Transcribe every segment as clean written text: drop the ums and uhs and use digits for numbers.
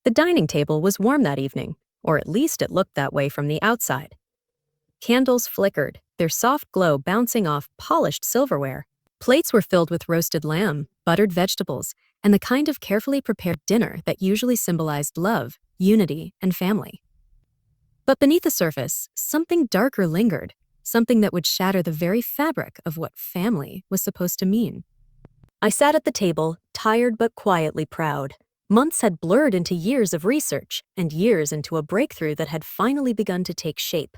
The dining table was warm that evening, or at least it looked that way from the outside. Candles flickered, their soft glow bouncing off polished silverware. Plates were filled with roasted lamb, buttered vegetables, and the kind of carefully prepared dinner that usually symbolized love, unity, and family. But beneath the surface, something darker lingered, something that would shatter the very fabric of what family was supposed to mean. I sat at the table, tired but quietly proud. Months had blurred into years of research, and years into a breakthrough that had finally begun to take shape.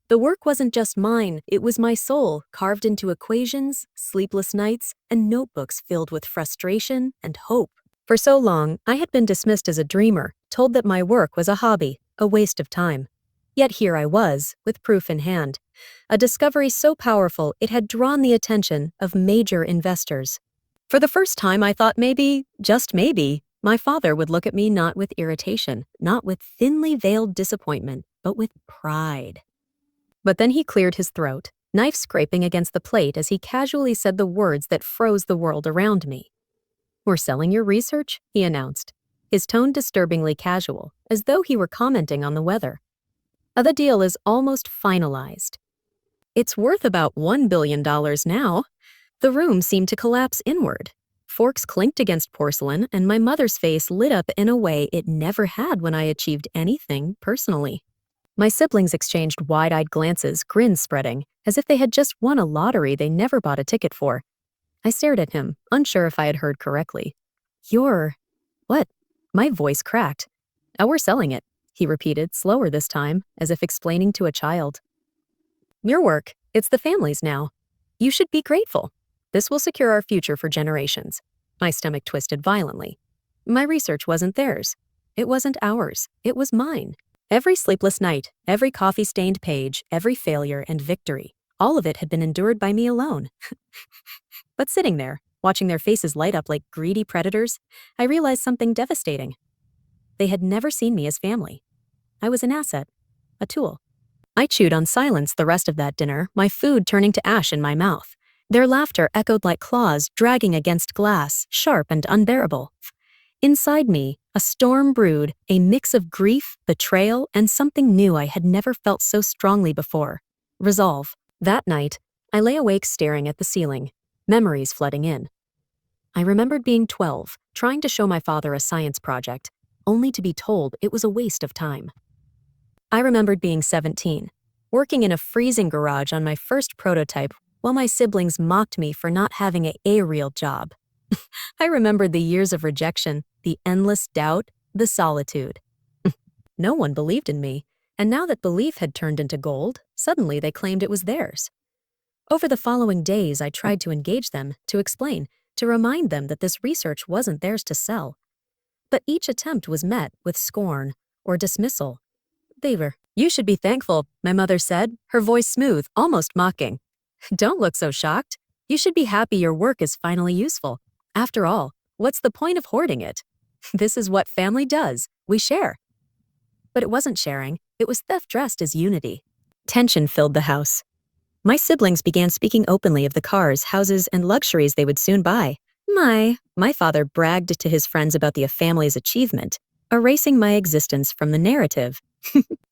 The work wasn't just mine, it was my soul, carved into equations, sleepless nights, and notebooks filled with frustration and hope. For so long, I had been dismissed as a dreamer, told that my work was a hobby, a waste of time. Yet here I was, with proof in hand. A discovery so powerful it had drawn the attention of major investors. For the first time, I thought maybe, just maybe, my father would look at me not with irritation, not with thinly veiled disappointment, but with pride. But then he cleared his throat, knife scraping against the plate as he casually said the words that froze the world around me. "We're selling your research," he announced, his tone disturbingly casual, as though he were commenting on the weather. "The deal is almost finalized. It's worth about $1 billion now." The room seemed to collapse inward. Forks clinked against porcelain, and my mother's face lit up in a way it never had when I achieved anything personally. My siblings exchanged wide-eyed glances, grins spreading, as if they had just won a lottery they never bought a ticket for. I stared at him, unsure if I had heard correctly. "You're... what?" My voice cracked. "We're selling it," he repeated, slower this time, as if explaining to a child. "Your work, it's the family's now. You should be grateful. This will secure our future for generations." My stomach twisted violently. My research wasn't theirs. It wasn't ours. It was mine. Every sleepless night, every coffee-stained page, every failure and victory, all of it had been endured by me alone. But sitting there, watching their faces light up like greedy predators, I realized something devastating. They had never seen me as family. I was an asset, a tool. I chewed on silence the rest of that dinner, my food turning to ash in my mouth. Their laughter echoed like claws dragging against glass, sharp and unbearable. Inside me, a storm brewed, a mix of grief, betrayal, and something new I had never felt so strongly before. Resolve. That night, I lay awake staring at the ceiling, memories flooding in. I remembered being 12, trying to show my father a science project, only to be told it was a waste of time. I remembered being 17, working in a freezing garage on my first prototype while my siblings mocked me for not having a real job. I remembered the years of rejection, the endless doubt, the solitude. No one believed in me, and now that belief had turned into gold, suddenly they claimed it was theirs. Over the following days, I tried to engage them, to explain, to remind them that this research wasn't theirs to sell. But each attempt was met with scorn or dismissal. "You should be thankful," my mother said, her voice smooth, almost mocking. "Don't look so shocked. You should be happy your work is finally useful. After all, what's the point of hoarding it? This is what family does. We share." But it wasn't sharing. It was theft dressed as unity. Tension filled the house. My siblings began speaking openly of the cars, houses, and luxuries they would soon buy. My father bragged to his friends about the family's achievement, erasing my existence from the narrative.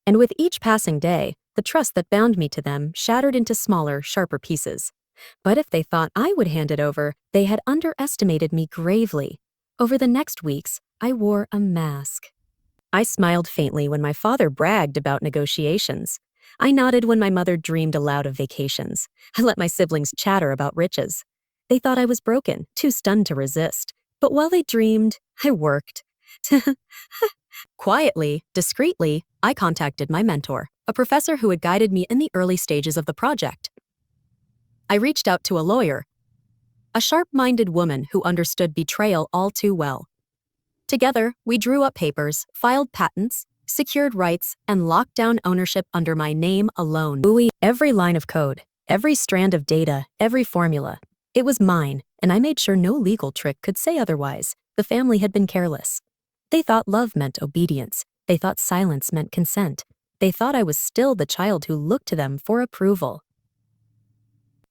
And with each passing day, the trust that bound me to them shattered into smaller, sharper pieces. But if they thought I would hand it over, they had underestimated me gravely. Over the next weeks, I wore a mask. I smiled faintly when my father bragged about negotiations. I nodded when my mother dreamed aloud of vacations. I let my siblings chatter about riches. They thought I was broken, too stunned to resist. But while they dreamed, I worked. Quietly, discreetly, I contacted my mentor, a professor who had guided me in the early stages of the project. I reached out to a lawyer, a sharp-minded woman who understood betrayal all too well. Together, we drew up papers, filed patents, secured rights, and locked down ownership under my name alone. Every line of code, every strand of data, every formula. It was mine, and I made sure no legal trick could say otherwise. The family had been careless. They thought love meant obedience. They thought silence meant consent. They thought I was still the child who looked to them for approval.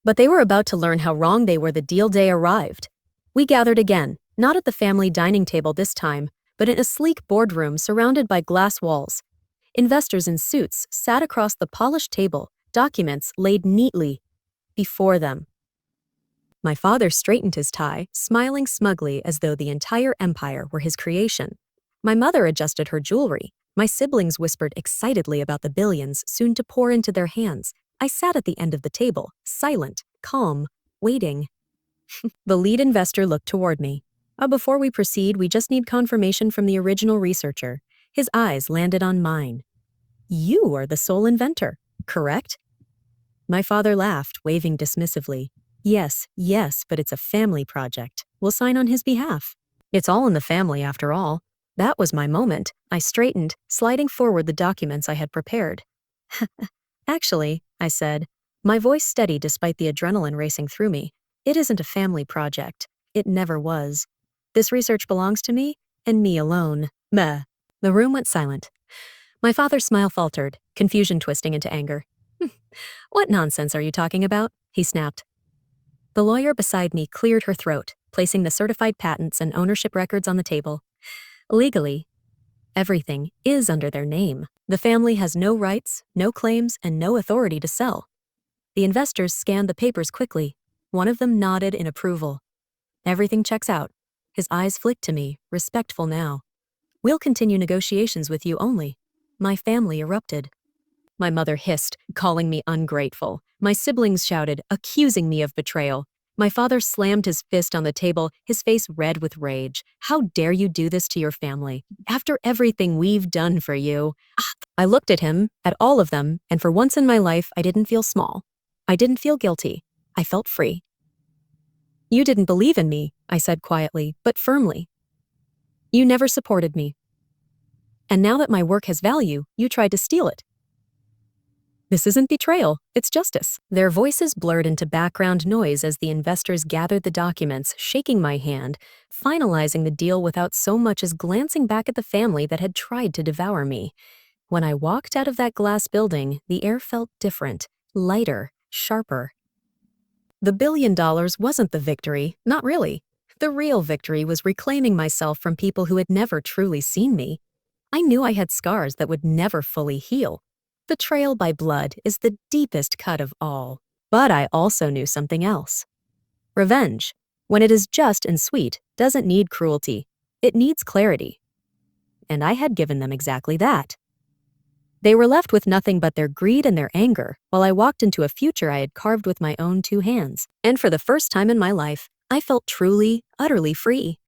But they were about to learn how wrong they were the deal day arrived. We gathered again, not at the family dining table this time, but in a sleek boardroom surrounded by glass walls. Investors in suits sat across the polished table, documents laid neatly before them. My father straightened his tie, smiling smugly as though the entire empire were his creation. My mother adjusted her jewelry. My siblings whispered excitedly about the billions soon to pour into their hands. I sat at the end of the table, silent, calm, waiting. The lead investor looked toward me. Before we proceed, we just need confirmation from the original researcher. His eyes landed on mine. You are the sole inventor, correct? My father laughed, waving dismissively. Yes, but it's a family project. We'll sign on his behalf. It's all in the family, after all. That was my moment. I straightened, sliding forward the documents I had prepared. Actually, I said, my voice steady despite the adrenaline racing through me. It isn't a family project. It never was. This research belongs to me, and me alone. Meh. The room went silent. My father's smile faltered, confusion twisting into anger. What nonsense are you talking about? He snapped. The lawyer beside me cleared her throat, placing the certified patents and ownership records on the table. Legally, everything is under their name. The family has no rights, no claims, and no authority to sell. The investors scanned the papers quickly. One of them nodded in approval. Everything checks out. His eyes flicked to me, respectful now. We'll continue negotiations with you only. My family erupted. My mother hissed, calling me ungrateful. My siblings shouted, accusing me of betrayal. My father slammed his fist on the table, his face red with rage. How dare you do this to your family? After everything we've done for you. I looked at him, at all of them, and for once in my life, I didn't feel small. I didn't feel guilty. I felt free. You didn't believe in me, I said quietly, but firmly. You never supported me. And now that my work has value, you tried to steal it. This isn't betrayal, it's justice. Their voices blurred into background noise as the investors gathered the documents, shaking my hand, finalizing the deal without so much as glancing back at the family that had tried to devour me. When I walked out of that glass building, the air felt different, lighter, sharper. The $1 billion wasn't the victory, not really. The real victory was reclaiming myself from people who had never truly seen me. I knew I had scars that would never fully heal. Betrayal by blood is the deepest cut of all. But I also knew something else. Revenge, when it is just and sweet, doesn't need cruelty. It needs clarity. And I had given them exactly that. They were left with nothing but their greed and their anger, while I walked into a future I had carved with my own 2 hands. And for the first time in my life, I felt truly, utterly free.